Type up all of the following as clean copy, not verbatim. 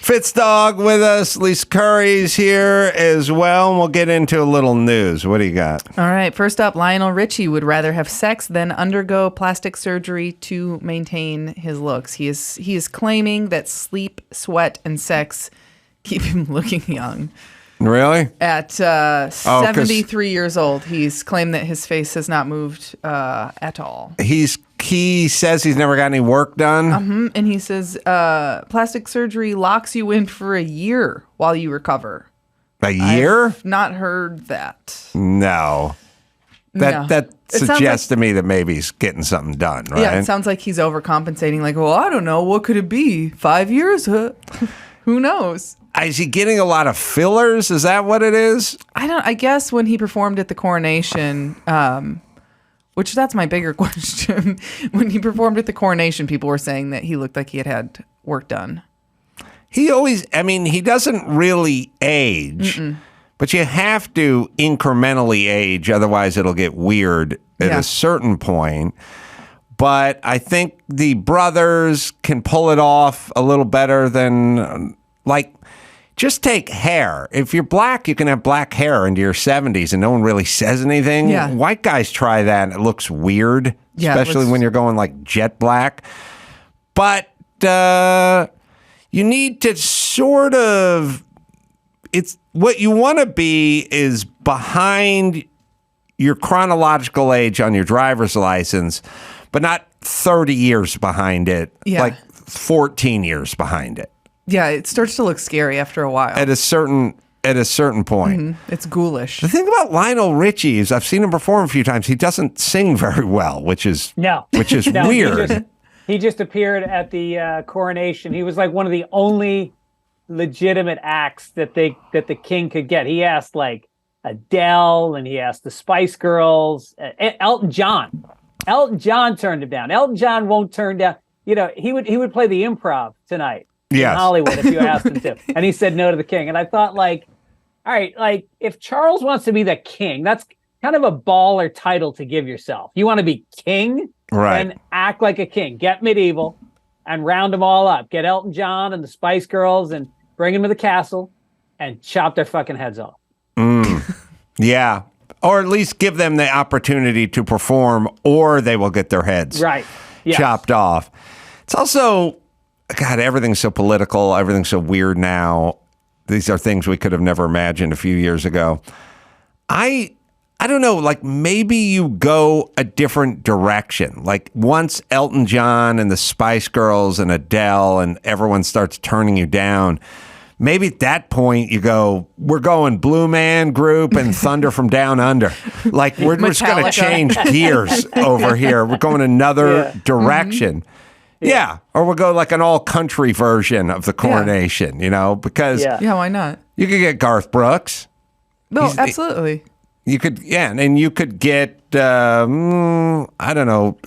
Fitzdog with us. Lisa Curry's here as well. And we'll get into a little news. What do you got? All right. First up, Lionel Richie would rather have sex than undergo plastic surgery to maintain his looks. He is claiming that sleep, sweat, and sex keep him looking young. Really? At 73 years old, he's claimed that his face has not moved at all. He says he's never got any work done. And he says plastic surgery locks you in for a year while you recover. A year? I've not heard that. No. That suggests to me that maybe he's getting something done, right? Yeah, it sounds like he's overcompensating. Like, well, I don't know. What could it be? 5 years? Huh? Who knows? Is he getting a lot of fillers? Is that what it is? I guess when he performed at the coronation, which that's my bigger question. When he performed at the coronation, people were saying that he looked like he had work done. He doesn't really age, but you have to incrementally age. Otherwise, it'll get weird at a certain point. But I think the brothers can pull it off a little better than, just take hair. If you're black, you can have black hair into your 70s and no one really says anything. Yeah. White guys try that and it looks weird, especially when you're going like jet black. But you need to sort of, it's what you want to be is behind your chronological age on your driver's license, but not 30 years behind it, like 14 years behind it. Yeah, it starts to look scary after a while. At a certain point. It's ghoulish. The thing about Lionel Richie is I've seen him perform a few times. He doesn't sing very well, which is weird. He just appeared at the coronation. He was like one of the only legitimate acts that the king could get. He asked like Adele and he asked the Spice Girls, Elton John. Elton John turned him down. Elton John won't turn down. He would play the Improv tonight. In Hollywood, if you asked him to. And he said no to the king. And I thought, all right, if Charles wants to be the king, that's kind of a baller title to give yourself. You want to be king? Right. And act like a king. Get medieval and round them all up. Get Elton John and the Spice Girls and bring them to the castle and chop their fucking heads off. Yeah. Or at least give them the opportunity to perform or they will get their heads chopped off. It's also... God, everything's so political. Everything's so weird now. These are things we could have never imagined a few years ago. I don't know, maybe you go a different direction. Like once Elton John and the Spice Girls and Adele and everyone starts turning you down, maybe at that point you go, we're going Blue Man Group and Thunder from Down Under. We're just going to change gears over here. We're going another direction. Yeah, or we'll go like an all-country version of the coronation, because... Yeah, why not? You could get Garth Brooks. No, absolutely. You could, and you could get, I don't know,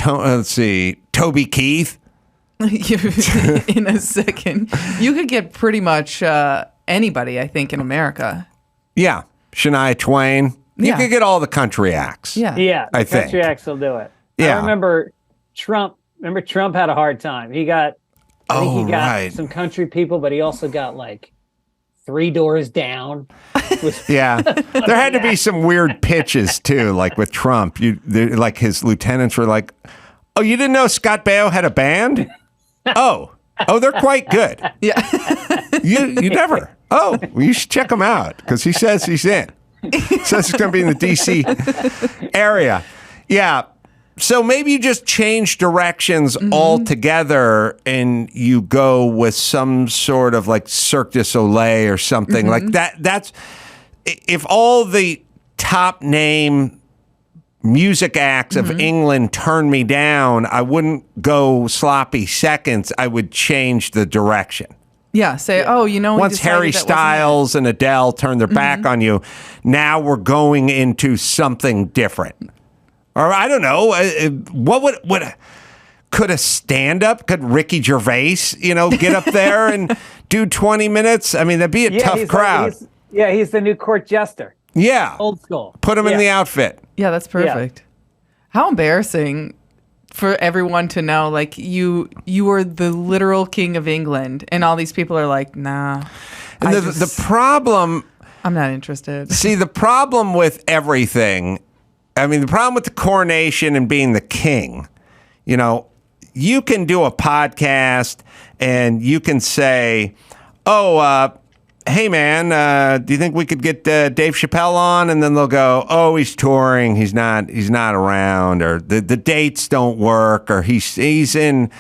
let's see, Toby Keith. In a second. You could get pretty much anybody, I think, in America. Yeah, Shania Twain. You could get all the country acts. Yeah, the country acts will do it. Yeah. I remember Trump had a hard time. I think he got some country people, but he also got Three Doors Down. Yeah. There had to be some weird pitches too, like with Trump. His lieutenants were like, "Oh, you didn't know Scott Baio had a band? Oh, they're quite good. Yeah. You never. Oh, well, you should check him out because he says he's in. He says he's going to be in the D.C. area. Yeah. So maybe you just change directions altogether and you go with some sort of Cirque du Soleil or something like that. That's if all the top name music acts of England turn me down, I wouldn't go sloppy seconds. I would change the direction. Yeah, once Harry Styles and Adele turn their back on you, now we're going into something different. Or I don't know, could a stand-up, could Ricky Gervais, get up there and do 20 minutes? I mean, that'd be a tough crowd. He's the new court jester. Yeah. Old school. Put him in the outfit. Yeah, that's perfect. How embarrassing for everyone to know, like, you are the literal king of England, and all these people are like, nah. And the problem, I'm not interested. See, the problem with everything, I mean, the problem with the coronation and being the king, you know, you can do a podcast and you can say, hey man, do you think we could get Dave Chappelle on? And then they'll go, oh, he's touring, he's not around, or the dates don't work, or he's in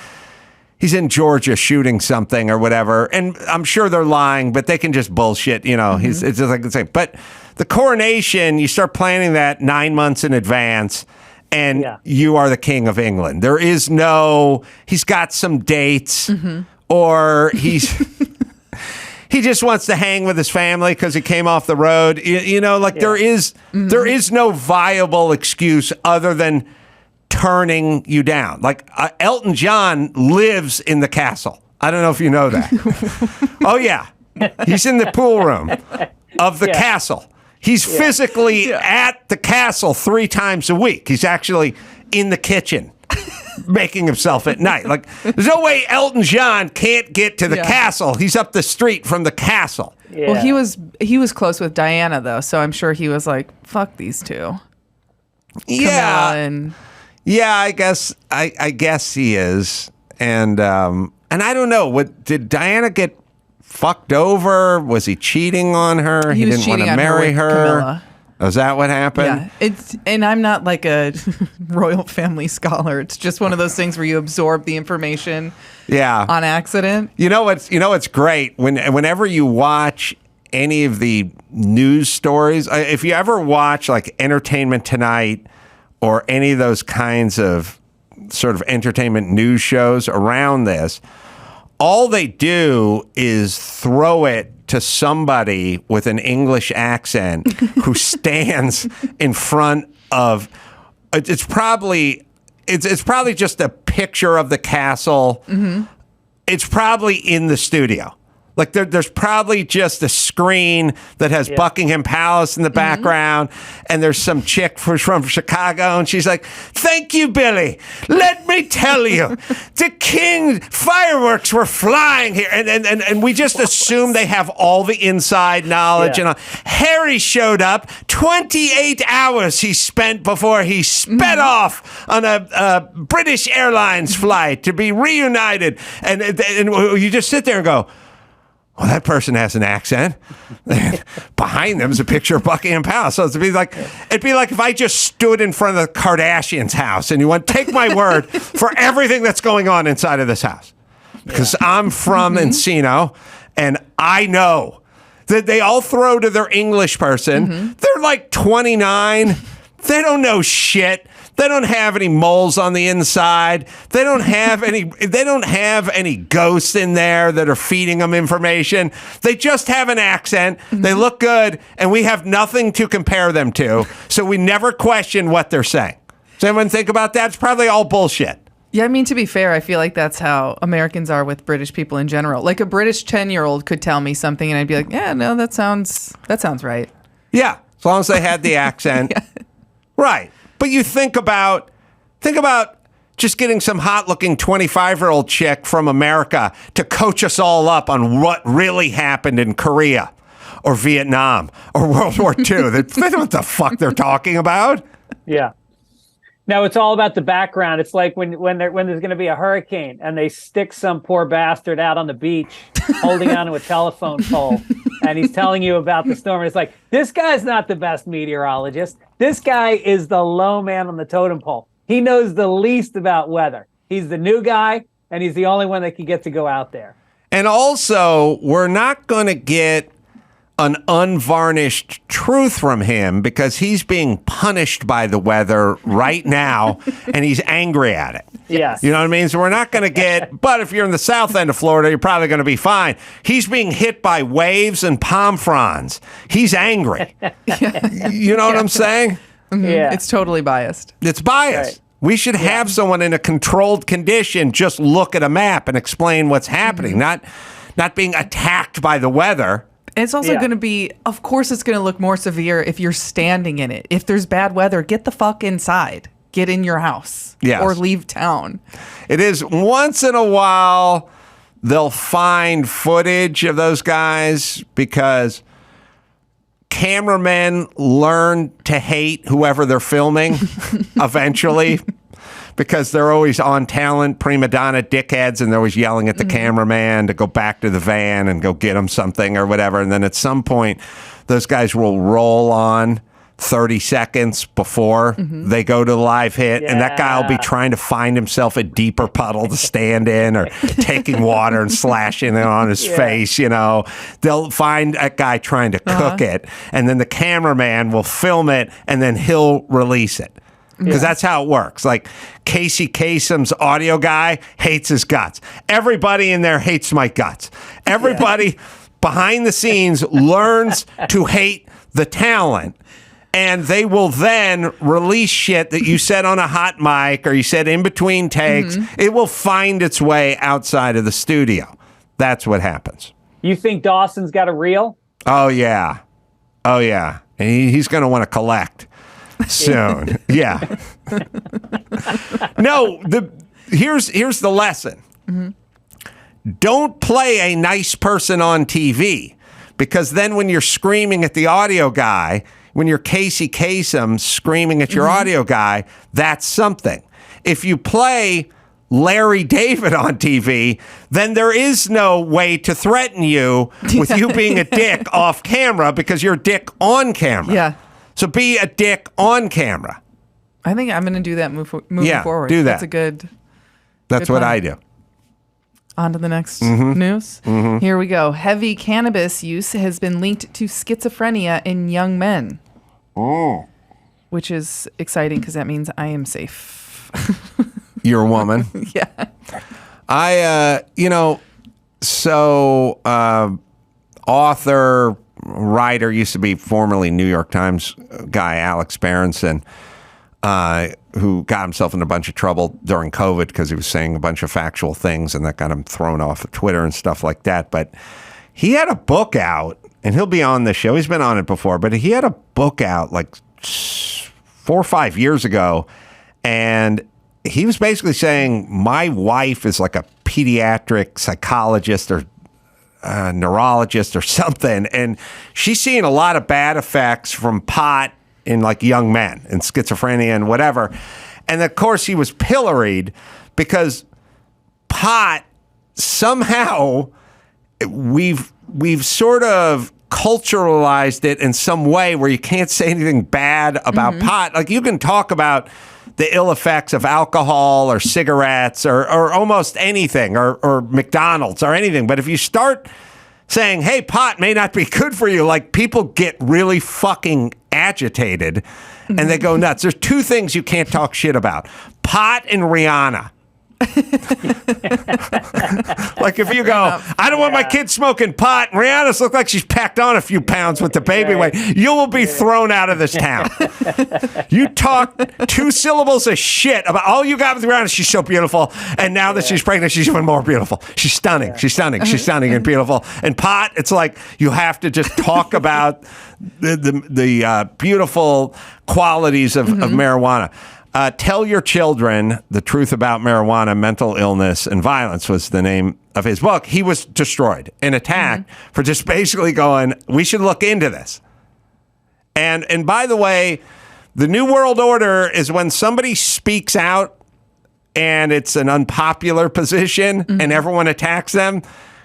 Georgia shooting something or whatever. And I'm sure they're lying, but they can just bullshit, you know. It's just like the same. But the coronation, you start planning that 9 months in advance, and you are the king of England. There is no, he's got some dates, or he just wants to hang with his family because he came off the road. You know, like there is no viable excuse other than turning you down. Like Elton John lives in the castle. I don't know if you know that. Oh, yeah. He's in the pool room of the castle. He's physically at the castle 3 times a week. He's actually in the kitchen making himself at night. Like, there's no way Elton John can't get to the castle. He's up the street from the castle. Yeah. Well, he was close with Diana, though, so I'm sure he was like, fuck these two. Yeah. Yeah, I guess he is. And I don't know. Did Diana get fucked over? Was he cheating on her? He didn't want to marry her. Camilla. Is that what happened? Yeah, and I'm not like a royal family scholar. It's just one of those things where you absorb the information on accident. You know what's great? Whenever you watch any of the news stories, if you ever watch like Entertainment Tonight or any of those kinds of sort of entertainment news shows around this, all they do is throw it to somebody with an English accent who stands in front of. It's probably just a picture of the castle. It's probably in the studio. Like there's probably just a screen that has Buckingham Palace in the background, and there's some chick from Chicago, and she's like, "Thank you, Billy. Let me tell you, the king fireworks were flying here," and we just assume they have all the inside knowledge. And Harry showed up. 28 hours he spent before he sped off on a British Airlines flight to be reunited, and you just sit there and go, well, that person has an accent. Behind them is a picture of Buckingham Palace. So it'd be like if I just stood in front of the Kardashians' house and you went, take my word for everything that's going on inside of this house. Because I'm from Encino, and I know that they all throw to their English person. They're like 29. They don't know shit. They don't have any moles on the inside. They don't have any ghosts in there that are feeding them information. They just have an accent. They look good, and we have nothing to compare them to. So we never question what they're saying. Does anyone think about that? It's probably all bullshit. Yeah, I mean, to be fair, I feel like that's how Americans are with British people in general. Like a British 10-year-old could tell me something, and I'd be like, yeah, no, that sounds right. Yeah, as long as they had the accent. Right. But you think about just getting some hot-looking 25-year-old chick from America to coach us all up on what really happened in Korea or Vietnam or World War II. They don't know what the fuck they're talking about. Yeah. No, it's all about the background. It's like when there's going to be a hurricane and they stick some poor bastard out on the beach holding onto a telephone pole, and he's telling you about the storm. And it's like, this guy's not the best meteorologist. This guy is the low man on the totem pole. He knows the least about weather. He's the new guy, and he's the only one that can get to go out there. And also, we're not going to get an unvarnished truth from him because he's being punished by the weather right now, and he's angry at it. Yes. You know what I mean? So we're not going to get, but if you're in the south end of Florida, you're probably going to be fine. He's being hit by waves and palm fronds. He's angry. You know what I'm saying? Yeah. It's totally biased. It's biased. Right. We should have someone in a controlled condition just look at a map and explain what's happening, not being attacked by the weather. And it's also going to be, of course, it's going to look more severe if you're standing in it. If there's bad weather, get the fuck inside. get in your house or leave town. It is once in a while they'll find footage of those guys because cameramen learn to hate whoever they're filming eventually because they're always on talent, prima donna dickheads, and they're always yelling at the cameraman to go back to the van and go get them something or whatever. And then at some point, those guys will roll on 30 seconds before they go to the live hit, and that guy will be trying to find himself a deeper puddle to stand in or taking water and slashing it on his face, you know. They'll find a guy trying to cook it, and then the cameraman will film it, and then he'll release it. Because that's how it works. Like Casey Kasem's audio guy hates his guts. Everybody in there hates my guts. Everybody behind the scenes learns to hate the talent. And they will then release shit that you said on a hot mic or you said in between takes. It will find its way outside of the studio. That's what happens. You think Dawson's got a reel? Oh, yeah. Oh, yeah. And he's going to want to collect soon. Yeah. No, here's the lesson. Don't play a nice person on TV, because then when you're screaming at the audio guy, when you're Casey Kasem screaming at your audio guy, that's something. If you play Larry David on TV, then there is no way to threaten you with you being a dick off camera because you're a dick on camera. Yeah. So be a dick on camera. I think I'm going to do that moving forward. Do that. That's a good. That's good what plan. I do. On to the next news. Here we go. Heavy cannabis use has been linked to schizophrenia in young men. Oh. Which is exciting because that means I am safe. You're a woman. Yeah. Author, writer, used to be formerly New York Times guy, Alex Berenson, who got himself in a bunch of trouble during COVID because he was saying a bunch of factual things, and that got him thrown off of Twitter and stuff like that. But he had a book out, and he'll be on the show. He's been on it before, but he had a book out like 4 or 5 years ago, and he was basically saying, my wife is like a pediatric psychologist or neurologist or something, and she's seeing a lot of bad effects from pot in like young men and schizophrenia and whatever. And of course he was pilloried because pot somehow we've sort of culturalized it in some way where you can't say anything bad about pot. Like you can talk about the ill effects of alcohol or cigarettes or almost anything or McDonald's or anything. But if you start saying, hey, pot may not be good for you, like people get really fucking agitated and they go nuts. There's two things you can't talk shit about: pot and Rihanna. Like if you go, I don't want my kids smoking pot, and Rihanna's look like she's packed on a few pounds with the baby weight, you will be thrown out of this town. You talk 2 syllables of shit about all you got with Rihanna. She's so beautiful, and now that she's pregnant, she's even more beautiful. She's stunning. She's stunning. She's stunning and beautiful. And pot, it's like you have to just talk about the beautiful qualities of marijuana. Tell Your Children the Truth About Marijuana, Mental Illness, and Violence was the name of his book. He was destroyed and attacked for just basically going, we should look into this. And by the way, the New World Order is when somebody speaks out and it's an unpopular position and everyone attacks them.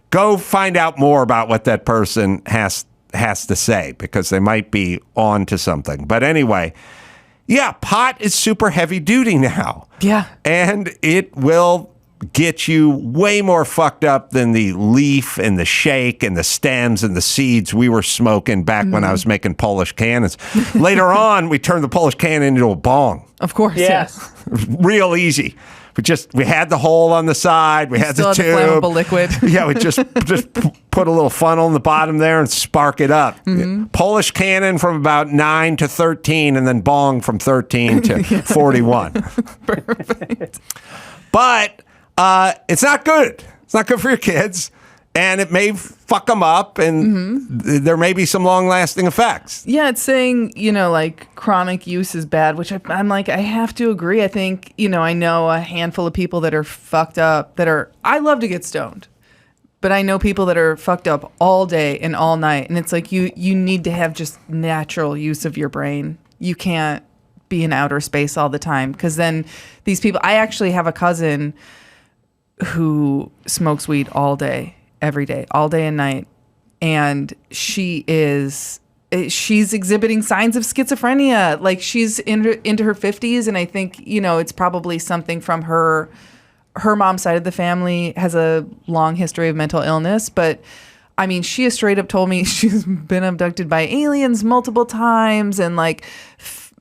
Go find out more about what that person has to say, because they might be on to something. But anyway, yeah, pot is super heavy duty now. Yeah. And it will get you way more fucked up than the leaf and the shake and the stems and the seeds we were smoking back when I was making Polish cannons. Later on, we turned the Polish cannon into a bong. Of course, yes. Real easy. We had the hole on the side. We had the tube. Flammable liquid. Yeah, we just put a little funnel in the bottom there and spark it up. Polish cannon from about 9 to 13, and then bong from 13 to 41. Perfect. But it's not good. It's not good for your kids. and it may fuck them up, and there may be some long-lasting effects. Yeah, it's saying, like chronic use is bad, which I'm like, I have to agree. I think, I know a handful of people that are fucked up I love to get stoned, but I know people that are fucked up all day and all night. And it's like, you need to have just natural use of your brain. You can't be in outer space all the time, because then these people, I actually have a cousin who smokes weed all day, every day, all day and night. And she's exhibiting signs of schizophrenia. Like, she's into her 50s. And I think, it's probably something from her mom's side of the family has a long history of mental illness. But I mean, she has straight up told me she's been abducted by aliens multiple times. And like,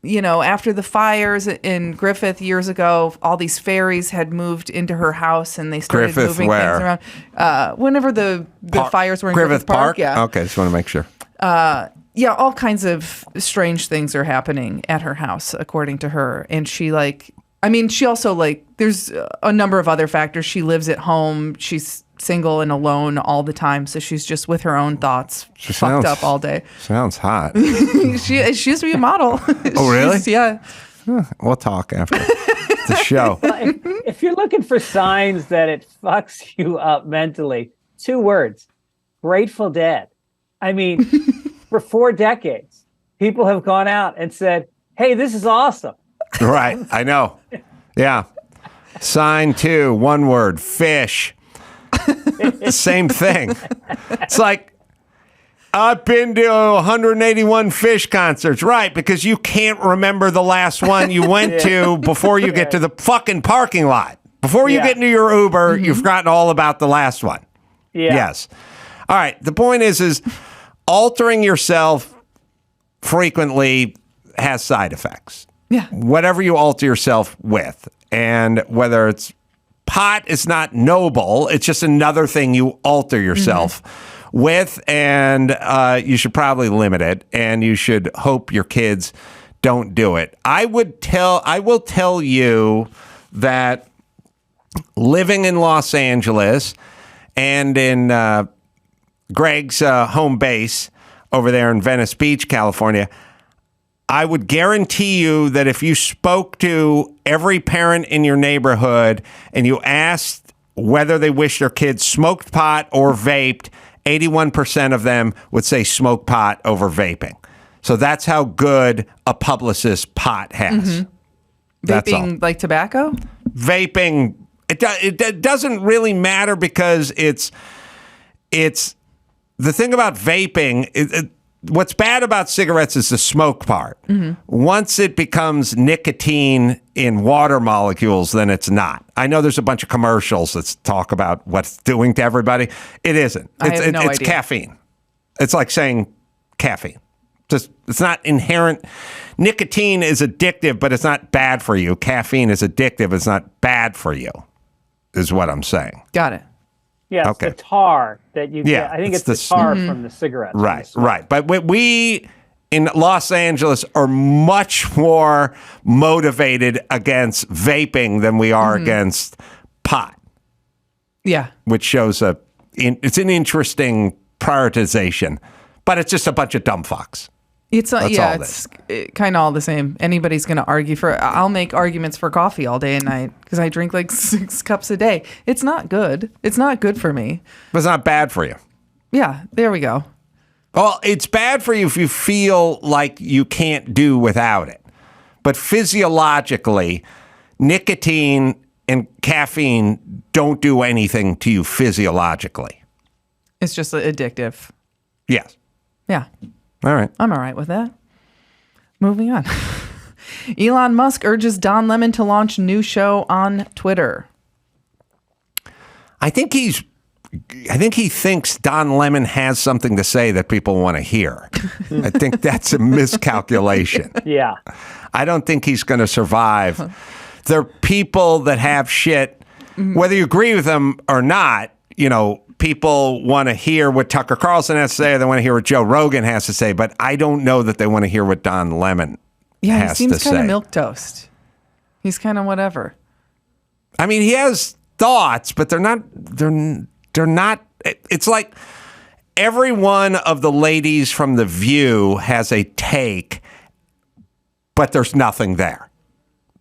after the fires in Griffith years ago, all these fairies had moved into her house, and they started moving things around. Whenever the fires were in Griffith Park. Yeah. Okay, just want to make sure. Yeah, all kinds of strange things are happening at her house, according to her. And she she also there's a number of other factors. She lives at home. She's single and alone all the time, so she's just with her own thoughts, fucked up all day. Sounds hot. She used to be a model. Oh, really? Yeah. We'll talk after the show. Well, if you're looking for signs that it fucks you up mentally, 2 words: Grateful Dead. I mean, for 4 decades, people have gone out and said, "Hey, this is awesome." Right. I know. Yeah. Sign 2, 1 word: fish. Same thing. It's like, I've been to 181 Fish concerts. Right, because you can't remember the last one you went to before you get to the fucking parking lot. Before you get into your Uber, you've forgotten all about the last one. Yeah. Yes. All right. The point is altering yourself frequently has side effects. Yeah. Whatever you alter yourself with, and whether it's pot is not noble. It's just another thing you alter yourself with, and you should probably limit it, and you should hope your kids don't do it. I will tell you that living in Los Angeles and in Greg's home base over there in Venice Beach, California, I would guarantee you that if you spoke to every parent in your neighborhood and you asked whether they wish their kids smoked pot or vaped, 81% of them would say smoke pot over vaping. So that's how good a publicist pot has. That's vaping all. Like tobacco? Vaping, it doesn't really matter, because it's the thing about vaping. What's bad about cigarettes is the smoke part. Once it becomes nicotine in water molecules, then it's not. I know there's a bunch of commercials that talk about what it's doing to everybody. It isn't. It's caffeine. It's like saying caffeine. It's not inherent. Nicotine is addictive, but it's not bad for you. Caffeine is addictive. It's not bad for you, is what I'm saying. Got it. Yeah, it's the tar that you get. I think it's the tar from the cigarettes. Right. But we in Los Angeles are much more motivated against vaping than we are against pot. Yeah. Which shows it's an interesting prioritization, but it's just a bunch of dumb fucks. It's kind of all the same. Anybody's going to argue I'll make arguments for coffee all day and night because I drink like 6 cups a day. It's not good. It's not good for me. But it's not bad for you. Yeah, there we go. Well, it's bad for you if you feel like you can't do without it. But physiologically, nicotine and caffeine don't do anything to you physiologically. It's just addictive. Yes. Yeah. All right. I'm all right with that. Moving on. Elon Musk urges Don Lemon to launch new show on Twitter. I think he thinks Don Lemon has something to say that people want to hear. I think that's a miscalculation. Yeah. I don't think he's going to survive. There are people that have shit, whether you agree with them or not, people want to hear what Tucker Carlson has to say, or they want to hear what Joe Rogan has to say, but I don't know that they want to hear what Don Lemon has to say. Yeah, he seems kind of milquetoast. He's kind of whatever. I mean, he has thoughts, but they're not It's like every one of the ladies from The View has a take, but there's nothing there.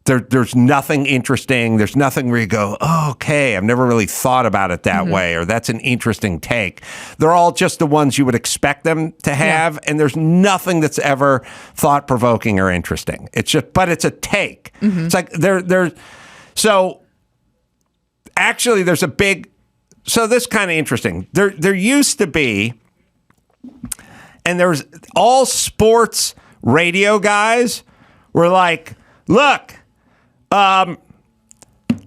There's nothing interesting. There's nothing where you go, oh, okay, I've never really thought about it that way, or that's an interesting take. They're all just the ones you would expect them to have, and there's nothing that's ever thought-provoking or interesting. It's just, but it's a take. It's like so actually there's a big, so this is kind of interesting. There used to be, and there's all sports radio guys were like, look,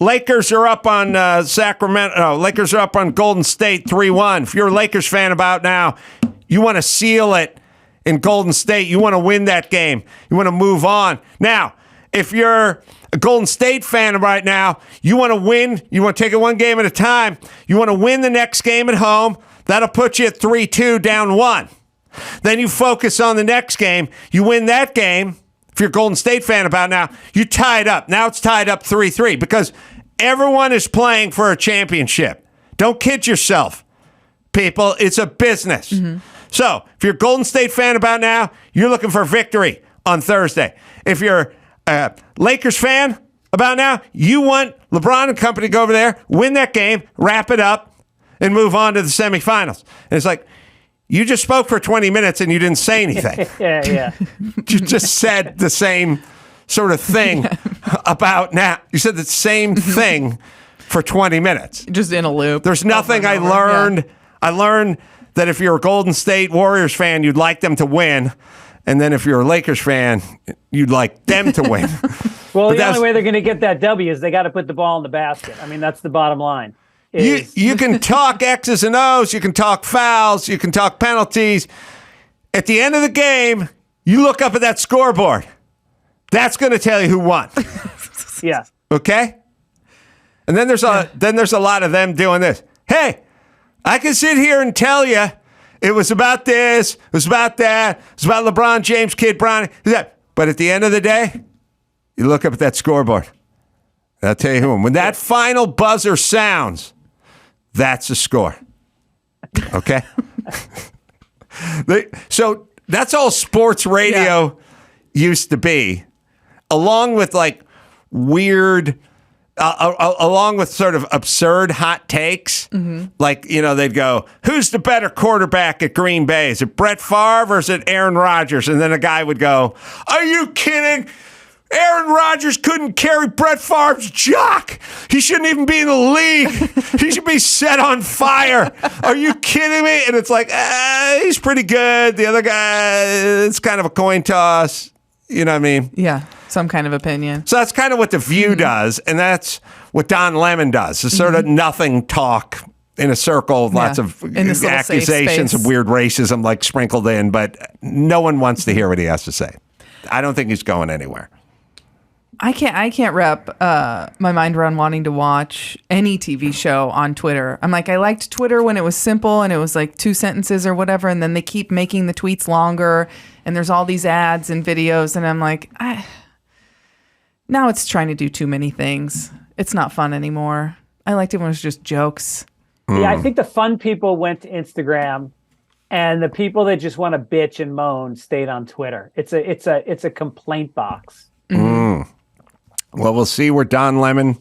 Lakers are up on Sacramento. No, Lakers are up on Golden State 3-1. If you're a Lakers fan about now, you want to seal it in Golden State. You want to win that game. You want to move on. Now, if you're a Golden State fan right now, you want to win. You want to take it one game at a time. You want to win the next game at home. That'll put you at 3-2, down 1. Then you focus on the next game. You win that game. If you're a Golden State fan about now, you tie it up. Now it's tied up 3-3 because everyone is playing for a championship. Don't kid yourself, people. It's a business. So if you're a Golden State fan about now, you're looking for victory on Thursday. If you're a Lakers fan about now, you want LeBron and company to go over there, win that game, wrap it up, and move on to the semifinals. And it's like, you just spoke for 20 minutes and you didn't say anything. Yeah. You just said the same sort of thing about now. You said the same thing for 20 minutes. Just in a loop. There's nothing I learned. Yeah. I learned that if you're a Golden State Warriors fan, you'd like them to win. And then if you're a Lakers fan, you'd like them to win. Well, the only way they're going to get that W is they got to put the ball in the basket. I mean, that's the bottom line. You can talk X's and O's, you can talk fouls, you can talk penalties. At the end of the game, you look up at that scoreboard. That's going to tell you who won. Yeah. Okay? And then there's a lot of them doing this. Hey, I can sit here and tell you it was about this, it was about that, it was about LeBron James, Kid Bronny. But at the end of the day, you look up at that scoreboard. I'll tell you who. When that final buzzer sounds, that's the score. Okay? So that's all sports radio used to be, along with like weird, along with sort of absurd hot takes. Like, they'd go, who's the better quarterback at Green Bay? Is it Brett Favre or is it Aaron Rodgers? And then a guy would go, are you kidding? Aaron Rodgers couldn't carry Brett Favre's jock. He shouldn't even be in the league. He should be set on fire. Are you kidding me? And it's like, he's pretty good. The other guy, it's kind of a coin toss. You know what I mean? Yeah, some kind of opinion. So that's kind of what The View does, and that's what Don Lemon does. It's sort of nothing talk in a circle, lots of accusations of weird racism like sprinkled in, but no one wants to hear what he has to say. I don't think he's going anywhere. I can't wrap my mind around wanting to watch any TV show on Twitter. I'm like, I liked Twitter when it was simple and it was like 2 sentences or whatever, and then they keep making the tweets longer, and there's all these ads and videos, and I'm like, now it's trying to do too many things. It's not fun anymore. I liked it when it was just jokes. Yeah, I think the fun people went to Instagram, and the people that just want to bitch and moan stayed on Twitter. It's a complaint box. Well, we'll see where Don Lemon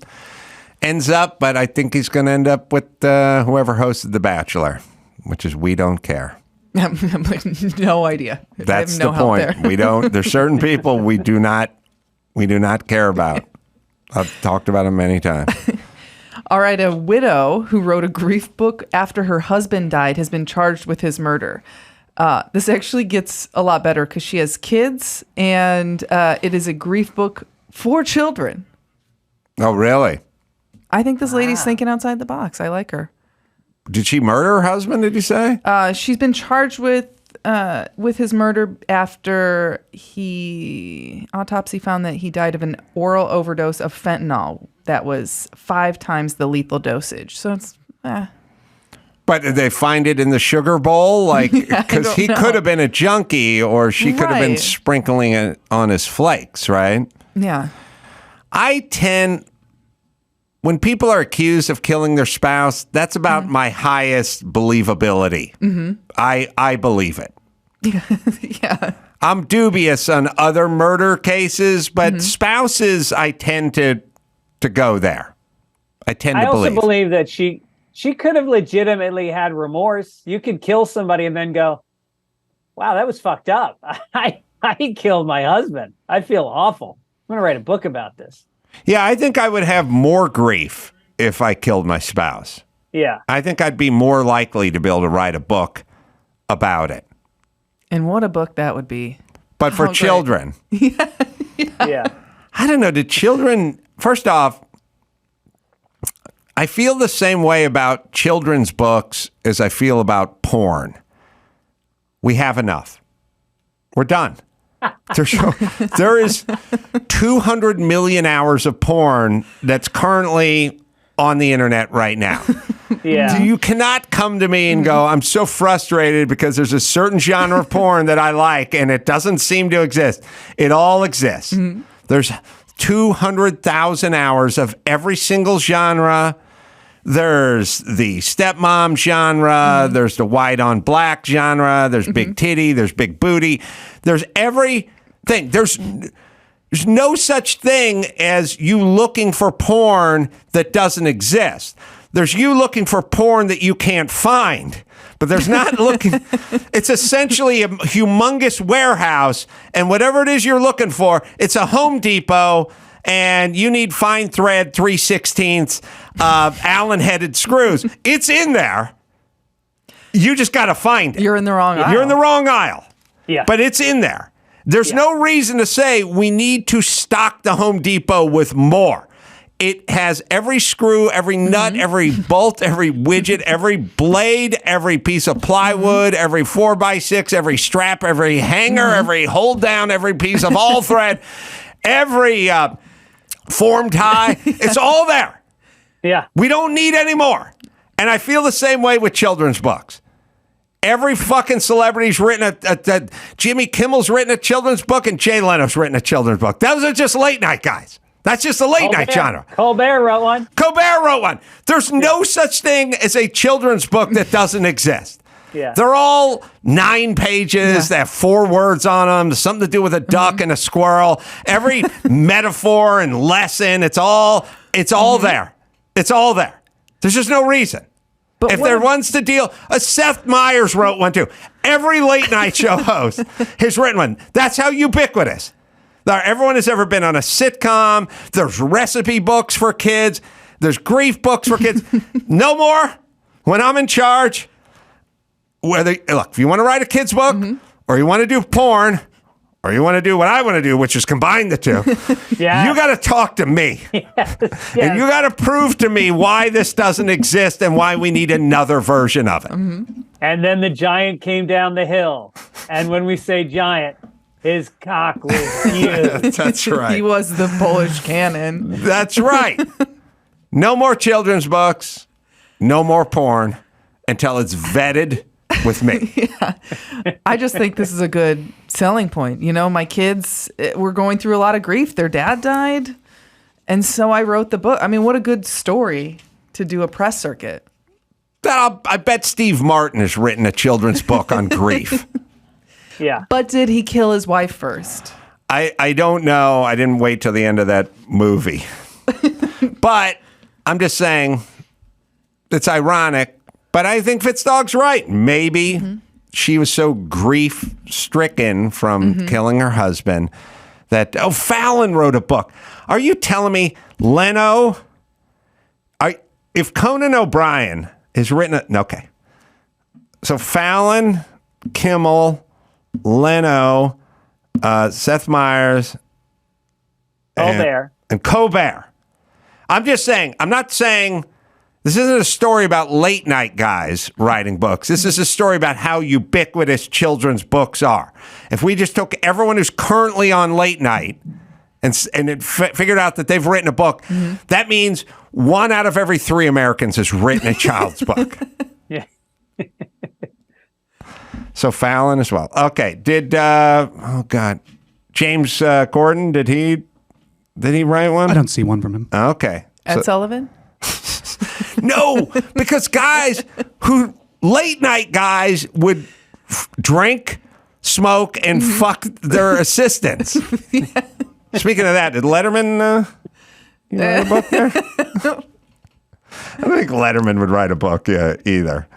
ends up, but I think he's going to end up with whoever hosted The Bachelor, which is We Don't Care. I'm like, no idea. That's the point. We don't. There's certain people we do not care about. I've talked about them many times. All right, a widow who wrote a grief book after her husband died has been charged with his murder. This actually gets a lot better because she has kids, and it is a grief book for children. Oh, really? I think this lady's thinking outside the box. I like her. Did she murder her husband, did you say? She's been charged with his murder after autopsy found that he died of an oral overdose of fentanyl that was 5 times the lethal dosage. So it's... But did they find it in the sugar bowl? Like, because he could have been a junkie, or she could have been sprinkling it on his flakes, right? Yeah. I tend when people are accused of killing their spouse, that's about my highest believability. I believe it. Yeah. I'm dubious on other murder cases, but spouses, I tend to go there. I also believe that she could have legitimately had remorse. You could kill somebody and then go, wow, that was fucked up. I killed my husband. I feel awful. I'm going to write a book about this. Yeah, I think I would have more grief if I killed my spouse. Yeah. I think I'd be more likely to be able to write a book about it. And what a book that would be. But for children. Yeah. I don't know. Did children, first off, I feel the same way about children's books as I feel about porn. We have enough. We're done. There is 200 million hours of porn that's currently on the internet right now. Yeah. You cannot come to me and go, I'm so frustrated because there's a certain genre of porn that I like and it doesn't seem to exist. It all exists. There's 200,000 hours of every single genre. There's the stepmom genre. There's the white on black genre. There's big titty. There's big booty. There's everything. There's no such thing as you looking for porn that doesn't exist. There's you looking for porn that you can't find. But there's not looking. It's essentially a humongous warehouse. And whatever it is you're looking for, it's a Home Depot. And you need fine thread 3/16 Allen-headed screws. It's in there. You just got to find it. You're in the wrong aisle. You're in the wrong aisle. Yeah. But it's in there. There's no reason to say we need to stock the Home Depot with more. It has every screw, every nut, every bolt, every widget, every blade, every piece of plywood, every 4x6, every strap, every hanger, every hold down, every piece of all thread, every form tie. It's all there. Yeah. We don't need any more. And I feel the same way with children's books. Every fucking celebrity's written Jimmy Kimmel's written a children's book and Jay Leno's written a children's book. Those are just late night guys. That's just the late night genre. Colbert wrote one. There's no such thing as a children's book that doesn't exist. Yeah. They're all 9 pages. They have 4 words on them. Something to do with a duck and a squirrel. Every metaphor and lesson. It's all there. It's all there. There's just no reason. But if there wants to deal, Seth Meyers wrote one too. Every late night show host has written one. That's how ubiquitous. Everyone has ever been on a sitcom. There's recipe books for kids. There's grief books for kids. No more. When I'm in charge, look, if you want to write a kid's book or you want to do porn or you want to do what I want to do, which is combine the two, you got to talk to me. Yes. And you got to prove to me why this doesn't exist and why we need another version of it. And then the giant came down the hill. And when we say giant, his cock was huge. That's right. He was the Polish cannon. That's right. No more children's books. No more porn until it's vetted with me. I just think this is a good selling point. You know, my kids were going through a lot of grief. Their dad died. And so I wrote the book. I mean, what a good story to do a press circuit. I bet Steve Martin has written a children's book on grief. Yeah. But did he kill his wife first? I don't know. I didn't wait till the end of that movie. But I'm just saying it's ironic. But I think Fitzdog's right. Maybe she was so grief-stricken from killing her husband that, Fallon wrote a book. Are you telling me Leno, if Conan O'Brien has written okay. So Fallon, Kimmel, Leno, Seth Meyers, Colbert. And Colbert. I'm just saying, I'm not saying this isn't a story about late night guys writing books. This is a story about how ubiquitous children's books are. If we just took everyone who's currently on late night and figured out that they've written a book, that means 1 out of every 3 Americans has written a child's book. Yeah. So Fallon as well. Okay. Did James Corden, did he write one? I don't see one from him. Okay. Ed Sullivan? No, because late night guys would drink, smoke, and fuck their assistants. Speaking of that, did Letterman write a book there? I don't think Letterman would write a book either.